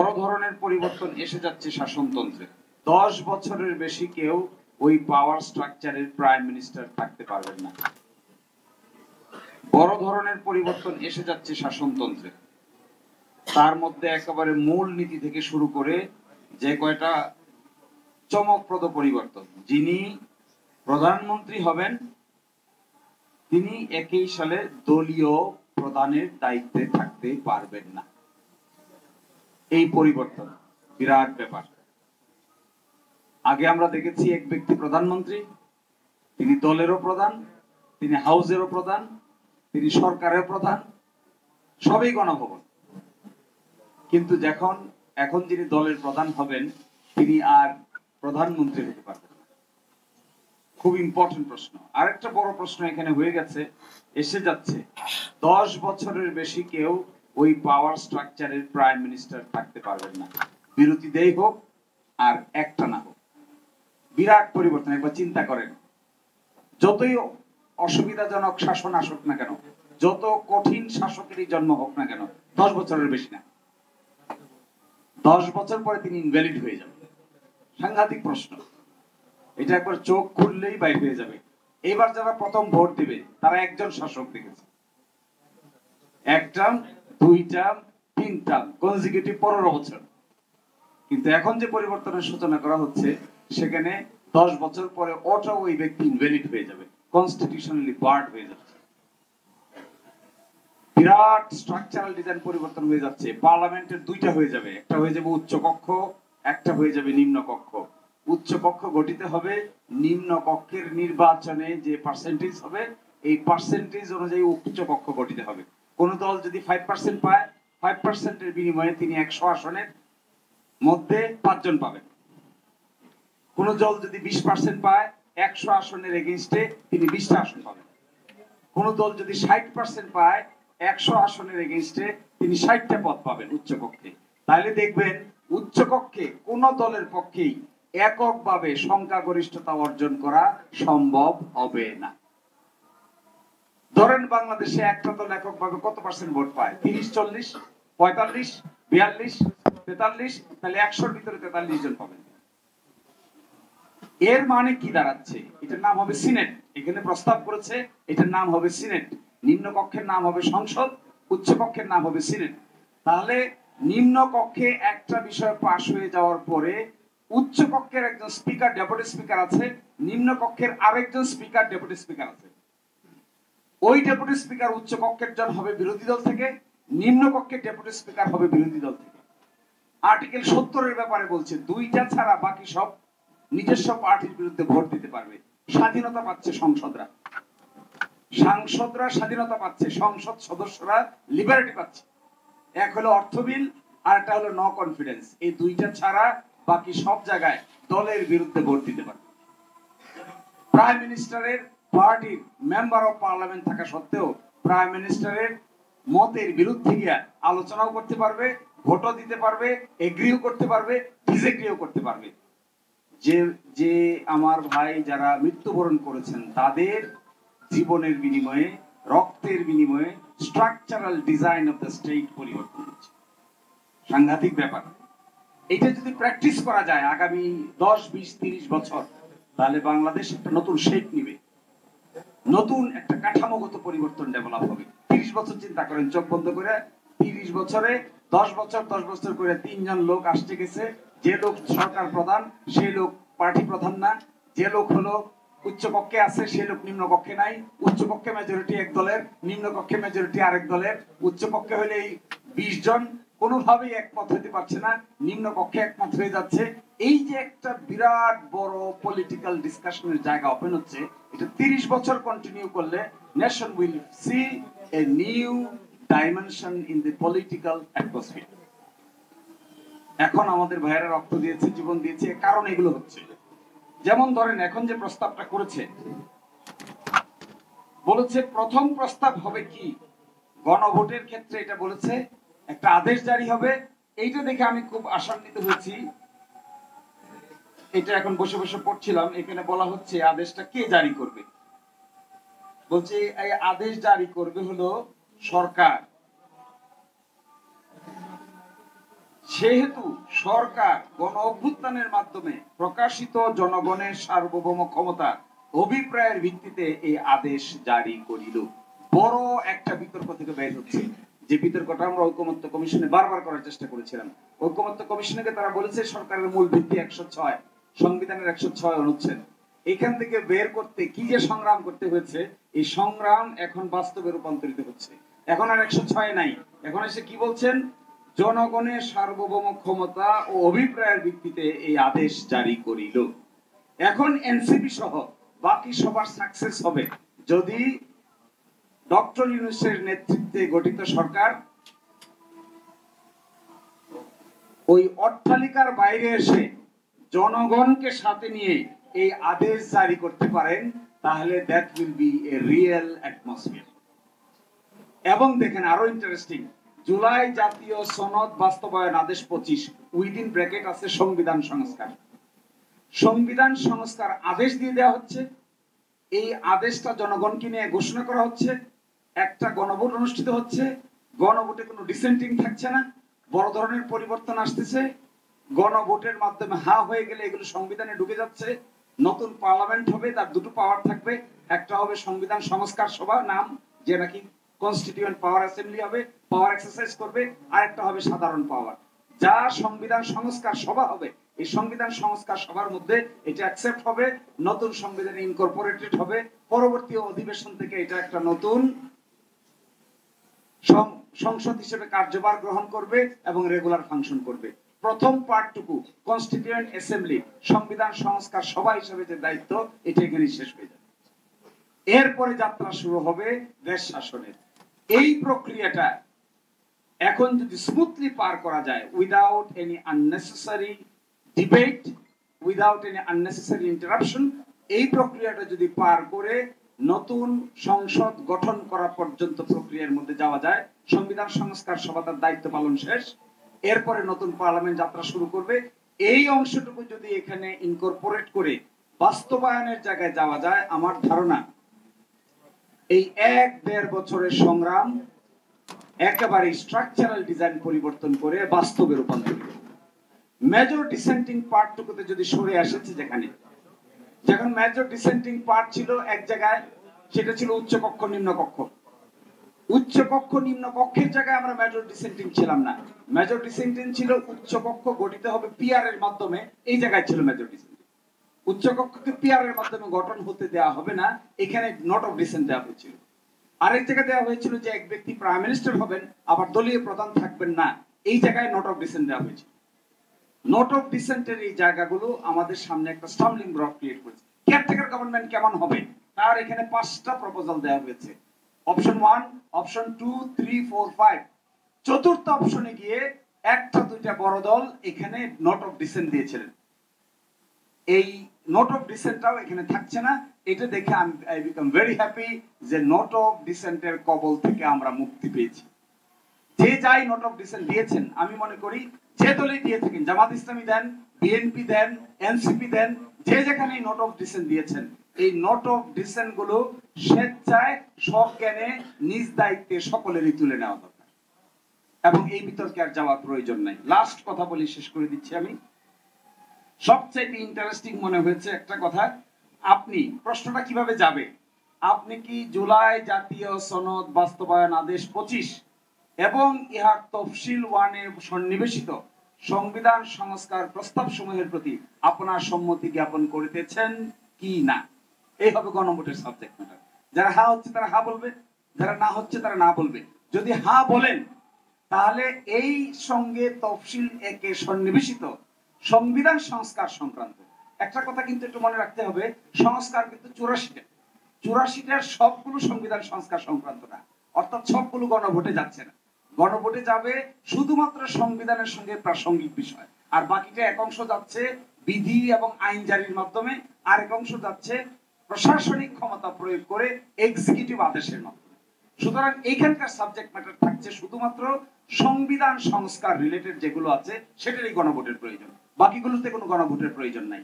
বড় ধরনের পরিবর্তন এসে যাচ্ছে শাসনতন্ত্রে। 10 বছরের বেশি কেউ ওই পাওয়ার স্ট্রাকচারের প্রাইম মিনিস্টার থাকতে পারবেন না। বড় ধরনের পরিবর্তন এসে যাচ্ছে শাসনতন্ত্রে। তার মধ্যে একেবারে মূল নীতি থেকে শুরু করে যে কয়টা চমকপ্রদ পরিবর্তন। যিনি প্রধানমন্ত্রী হবেন তিনি একই সালে দলীয় প্রধানের দায়িত্বে থাকতে পারবেন না। এই পরিবর্তন বিরাট ব্যাপার। আগে আমরা দেখেছি এক ব্যক্তি প্রধানমন্ত্রী, তিনি দলেরও প্রধান, তিনি হাউসেরও প্রধান, তিনি সরকারের প্রধান, সবই গণভবন। কিন্তু এখন যিনি দলের প্রধান হবেন তিনি আর প্রধানমন্ত্রী হতে পারবেন না। খুব ইম্পর্টেন্ট প্রশ্ন। আরেকটা বড় প্রশ্ন এখানে হয়ে গেছে, এসে যাচ্ছে, 10 বছরের বেশি কেউ ওই পাওয়ার স্ট্রাকচারের প্রাইম মিনিস্টার থাকতে পারবেন না, বিরতি দেই হোক আর একটা না হোক। বিরাট পরিবর্তন। একবার চিন্তা করেন, যতই অসুবিধাজনক শাসন আসুক না কেন, যত কঠিন শাসকেরই জন্ম হোক না কেন, 10 বছরের বেশি না, 10 বছর পরে তিনি ইনভ্যালিড হয়ে যাবেন। সাংঘাতিক প্রশ্ন। এটা একবার চোখ খুললেই বাইর হয়ে যাবে। এবার যারা প্রথম ভোট দিবে তারা একজন শাসক দেখেছে, এক টার্ম, 2 টার্ম, 3 টার্ম, কনজিকিউটিভ 15 বছর। কিন্তু এখন যে পরিবর্তনের সূচনা করা হচ্ছে সেখানে 10 বছর পরে অটো ওই ব্যক্তি ইনভ্যালিড হয়ে যাবে, কনস্টিটিউশনালি বার্ড হয়ে যাচ্ছে। বিরাট স্ট্রাকচারাল ডিজাইন পরিবর্তন হয়ে যাচ্ছে। পার্লামেন্টের 2টা হয়ে যাবে, একটা হয়ে যাবে উচ্চ কক্ষ, একটা হয়ে যাবে নিম্ন কক্ষ। উচ্চ কক্ষ গঠিত হবে, নিম্ন কক্ষের নির্বাচনে যে পার্সেন্টেজ হবে এই পার্সেন্টেজ অনুযায়ী উচ্চ কক্ষ গঠিত হবে। কোন দল যদি 5% পায়, 5%-এর বিনিময়ে তিনি 100 আসনের মধ্যে 5 জন পাবেন। কোন দল যদি 20% পায়, 100 আসনের এগেইনস্টে তিনি 20টা আসন পাবেন। কোন দল যদি 60% পায়, 100 আসনের এগেইনস্টে তিনি 60টা পদ পাবেন উচ্চকক্ষে। তাহলে দেখবেন উচ্চকক্ষে কোন দলের পক্ষেই এককভাবে সংখ্যাগরিষ্ঠতা অর্জন করা সম্ভব হবে না। ধরেন বাংলাদেশে একটা দল এককভাবে কত পার্সেন্ট ভোট পায়? 30, 40, 45, 42, 43, তাহলে 100-র ভিতরে 43 জন পাবেন। এর মানে কি দাঁড়াচ্ছে? এটার নাম হবে সিনেট। এখানে প্রস্তাব করেছে এটার নাম হবে সিনেট। নিম্ন কক্ষের নাম হবে সংসদ, উচ্চ কক্ষের নাম হবে সিনেট। তাহলে নিম্ন কক্ষে একটা বিষয় পাশ হয়ে যাওয়ার পরে উচ্চ কক্ষের একজন স্পিকার, ডেপুটি স্পিকার আছে, নিম্ন কক্ষের আরেকজন স্পিকার, ডেপুটি স্পিকার আছে। ওই ডেপুটি স্পিকার উচ্চ কক্ষের জন হবে বিরোধী দল থেকে, নিম্ন কক্ষের ডেপুটি স্পিকার হবে বিরোধী দল থেকে। আর্টিকেল 70-এর ব্যাপারে বলছে 2টা ছাড়া বাকি সব নিজস্ব পার্টির বিরুদ্ধে ভোট দিতে পারবে। স্বাধীনতা পাচ্ছে সংসদরা, সাংসদরা স্বাধীনতা পাচ্ছে, সংসদ সদস্যরা লিবার্টি পাচ্ছে। এক হলো অর্থ বিল আর একটা হলো নো কনফিডেন্স। এই 2টা ছাড়া বাকি সব জায়গায় দলের বিরুদ্ধে ভোট দিতে পারবে। প্রাইম মিনিস্টারের পার্টির মেম্বার অফ পার্লামেন্ট থাকা সত্ত্বেও প্রাইম মিনিস্টারের মতের বিরুদ্ধে গিয়ে আলোচনাও করতে পারবে, ভোটও দিতে পারবে, এগ্রিও করতে পারবে, ডিসএগ্রিও করতে পারবে। যে আমার ভাই যারা মৃত্যুবরণ করেছেন তাদের জীবনের বিনিময়ে, রক্তের বিনিময়ে structural design of the state পরিবর্তন হচ্ছে। সাংঘাতিক ব্যাপার। এটা যদি প্র্যাকটিস করা যায় আগামী 10, 20, 30 বছর, তাহলে বাংলাদেশ একটা নতুন শেপ নিবে, নতুন একটা কাঠামোগত পরিবর্তন ডেভেলপ হবে। 30 বছর চিন্তা করেন, চোখ বন্ধ করে 30 বছরে 10 বছর করে 3 জন লোক আসতে গেছে। যে লোক সরকার প্রধান সেই লোক পার্টি প্রধান না, যে লোক হলো উচ্চ কক্ষে আছে সেই লোক নিম্ন কক্ষে নাই, উচ্চ কক্ষে মেজরিটি এক দলের, নিম্ন কক্ষে মেজরিটি আরেক দলের। উচ্চ কক্ষে হলে এই 20 জন কোনোভাবেই একমত হতে পারছে না, নিম্ন কক্ষে একমত হয়ে যাচ্ছে। এই যে একটা বিরাট বড় পলিটিক্যাল ডিসকাশনের জায়গা ওপেন হচ্ছে, এটা 30 বছর কন্টিনিউ করলে nation will see a new dimension in the political atmosphere. এখন আমাদের ভাইয়েরা রক্ত দিয়েছে, জীবন দিয়েছে, কারণ এগুলো হচ্ছে। যেমন ধরেন এখন যে প্রস্তাবটা করেছে, বলেছে প্রথম প্রস্তাব হবে কি, গণভোটের ক্ষেত্রে এটা বলেছে একটা আদেশ জারি হবে। এইটা দেখে আমি খুব আশান্বিত হয়েছি। এটা এখন বসে বসে পড়ছিলাম, এখানে বলা হচ্ছে আদেশটা কে জারি করবে। বলছে এই আদেশ জারি করবে হলো সরকার। সেহেতু সরকার গণ অভ্যুত্থানের মাধ্যমে প্রকাশিত জনগণের সার্বভৌম ক্ষমতা অভিপ্রায়ের ভিত্তিতে এই আদেশ জারি করিল। বড় একটা বিতর্ক থেকে বের হচ্ছে, যে বিতর্কটা আমরা ঐকমত্য কমিশনে বারবার করার চেষ্টা করেছিলাম। ঐকমত্য কমিশনকে তারা বলেছে সরকারের মূল ভিত্তি 106, সংবিধানের 106 অনুচ্ছেদ। এখান থেকে বের করতে কি যে সংগ্রাম করতে হয়েছে, এই সংগ্রাম এখন বাস্তবে রূপান্তরিত হচ্ছে। এখন আর 106 নাই, এখন এসে কি বলছেন, জনগণের সার্বভৌম ক্ষমতা ও অভিপ্রায়ের ভিত্তিতে এই আদেশ জারি করিল। এখন এনসিপি সহ বাকি সবার সাকসেস হবে যদি ডক্টর ইউনূসের নেতৃত্বে গঠিত সরকার ওই অট্টালিকার বাইরে এসে জনগণকে সাথে নিয়ে এই আদেশ জারি করতে পারেন, তাহলে that will B A real atmosphere. এবং দেখেন আরো ইন্টারেস্টিং, জুলাই জাতীয় সনদ বাস্তবায়ন আদেশ 25 উইদিন ব্র্যাকেট আছে সংবিধান সংস্কার। সংবিধান সংস্কার আদেশ দিয়ে দেওয়া হচ্ছে, এই আদেশটা জনগণকে নিয়ে ঘোষণা করা হচ্ছে, একটা গণভোট অনুষ্ঠিত হচ্ছে, গণভোটে কোনো ডিসেন্টিং থাকছে না, বড় ধরনের পরিবর্তন আসতেছে, গণভোটের মাধ্যমে হা হয়ে গেলে এগুলো সংবিধানে ঢুকে যাচ্ছে, নতুন পার্লামেন্ট হবে, তার দুটো পাওয়ার থাকবে, একটা হবে সংবিধান সংস্কার সভা নাম, যে নাকি কনস্টিটিউয়েন্ট পাওয়ার অ্যাসেম্বলি হবে, পাওয়ার এক্সারসাইজ করবে, আর একটা হবে সাধারণ পাওয়ার। যা সংবিধান সংস্কার সভা হবে, এই সংবিধান সংস্কার সভার মধ্যে এটা অ্যাকসেপ্ট হবে, নতুন সংবিধানে ইনকর্পোরেটেড হবে, পরবর্তী অধিবেশন থেকে এটা একটা নতুন সংসদ হিসেবে কার্যভার গ্রহণ করবে এবং রেগুলার ফাংশন করবে। প্রথম পার্টটুকু কনস্টিটিউয়েন্ট অ্যাসেম্বলি সংবিধান সংস্কার সভা হিসেবে যে দায়িত্ব, এটা এখানে শেষ হয়ে যাবে। এরপরে যাত্রা শুরু হবে দেশ শাসনের। এই প্রক্রিয়াটা এখন যদি স্মুথলি পার করা যায়, without any unnecessary debate, without any unnecessary interruption, এই প্রক্রিয়াটা যদি পার করে নতুন সংসদ গঠন করা পর্যন্ত প্রক্রিয়ার মধ্যে যাওয়া যায়, সংবিধান সংস্কার সভা তার দায়িত্ব পালন শেষ, এরপরে নতুন পার্লামেন্ট যাত্রা শুরু করবে। এই অংশটুকু যদি এখানে ইনকর্পোরেট করে বাস্তবায়নের জায়গায় যাওয়া যায়, আমার ধারণা এই 1-1.5 বছরের সংগ্রাম একেবারে স্ট্রাকচারাল ডিজাইন পরিবর্তন করে বাস্তবে রূপান্তরিত। মেজর ডিসেন্টিং পার্টটুকুতে যদি সরে আসেছে, যখন মেজর ডিসেন্টিং পার্ট ছিল এক জায়গায়, সেটা ছিল উচ্চকক্ষ নিম্নকক্ষ। উচ্চকক্ষ নিম্নকক্ষের জায়গায় আমরা মেজর ডিসেন্টিং ছিলাম না, মেজর ডিসেন্টিং ছিল উচ্চকক্ষ গঠিত হবে পিআর এর মাধ্যমে, এই জায়গায় ছিল মেজর ডিসেন্টিং। উচ্চকক্ষকে পিআর এর মাধ্যমে গঠন হতে দেওয়া হবে না, এখানে নোট অফ ডিসেন্ট দেওয়া হয়েছিল। আরেক জায়গায় দেওয়া হয়েছিল যে এক ব্যক্তি প্রাইম মিনিস্টার হবেন, আবার দলীয় প্রধান থাকবেন না, এই জায়গায় নোট অফ ডিসেন্ট দেওয়া হয়েছিল। নোট অফ ডিসেন্টের এই জায়গাগুলো আমাদের সামনে একটা স্টাম্বলিং ব্লক ক্রিয়েট করেছে। কেয়ারটেকার গভর্নমেন্ট কেমন হবে তার এখানে 5টা প্রপোজাল দেওয়া হয়েছে, অপশন 1, অপশন 2, 3, 4, 5। চতুর্থ অপশনে গিয়ে একটা দুইটা বড় দল এখানে নোট অফ ডিসেন্ট দিয়েছিলেন, এই নোট অফ ডিসেন্টটাও এখানে থাকছে না। এটা দেখে আই বিকাম ভেরি হ্যাপি যে নোট অফ ডিসেন্টের কবল থেকে আমরা মুক্তি পেয়েছি। যে যাই নোট অফ ডিসেন্ট দিয়েছেন, আমি মনে করি যে দলই দিয়ে থাকেন, জামাত ইসলামী দেন, বিএনপি দেন, এনসিপি দেন, যে যেখানে নোট অফ ডিসেন্ট দিয়েছেন, এই নোট অফ ডিসেন্ট গুলো স্বেচ্ছায় সজ্ঞানে নিজ দায়িত্বে সকলেরই তুলে নেওয়া দরকার এবং এই বিতর্কে আর যাওয়ার প্রয়োজন নাই। লাস্ট কথা বলি, শেষ করে দিচ্ছি আমি। সবচেয়ে ইন্টারেস্টিং মনে হয়েছে একটা কথা, আপনি প্রশ্নটা কিভাবে যাবে, আপনি কি জুলাই জাতীয় সনদ বাস্তবায়ন আদেশ 25 এবং ইহার তফসিল 1-এ সন্নিবেশিত সংবিধান সংস্কার প্রস্তাব সমূহের প্রতি আপনার সম্মতি জ্ঞাপন করিতেছেন কি না, এই হবে গণভোটের সাবজেক্ট ম্যাটার। যারা হা হচ্ছে তারা হা বলবে, যারা না হচ্ছে তারা না বলবে। যদি হা বলেন, তাহলে এই সঙ্গে তফসিল 1-এ সন্নিবেশিত সংবিধান সংস্কার সংক্রান্ত একটা কথা কিন্তু একটু মনে রাখতে হবে, সংস্কার কিন্তু 84টার সবগুলো সংবিধান সংস্কার সংক্রান্ত না, অর্থাৎ সবগুলো গণভোটে যাচ্ছে না। গণভোটে যাবে শুধুমাত্র সংবিধানের সঙ্গে প্রাসঙ্গিক বিষয়, আর বাকিটা এক অংশ যাচ্ছে বিধি এবং আইন জারির মাধ্যমে, আর এক অংশ যাচ্ছে প্রশাসনিক ক্ষমতা প্রয়োগ করে এক্সিকিউটিভ আদেশের মাধ্যমে। সুতরাং এইখানকার সাবজেক্ট ম্যাটার থাকছে শুধুমাত্র সংবিধান সংস্কার রিলেটেড যেগুলো আছে সেটারই গণভোটের প্রয়োজন, বাকিগুলোতে কোনো গণভোটের প্রয়োজন নাই।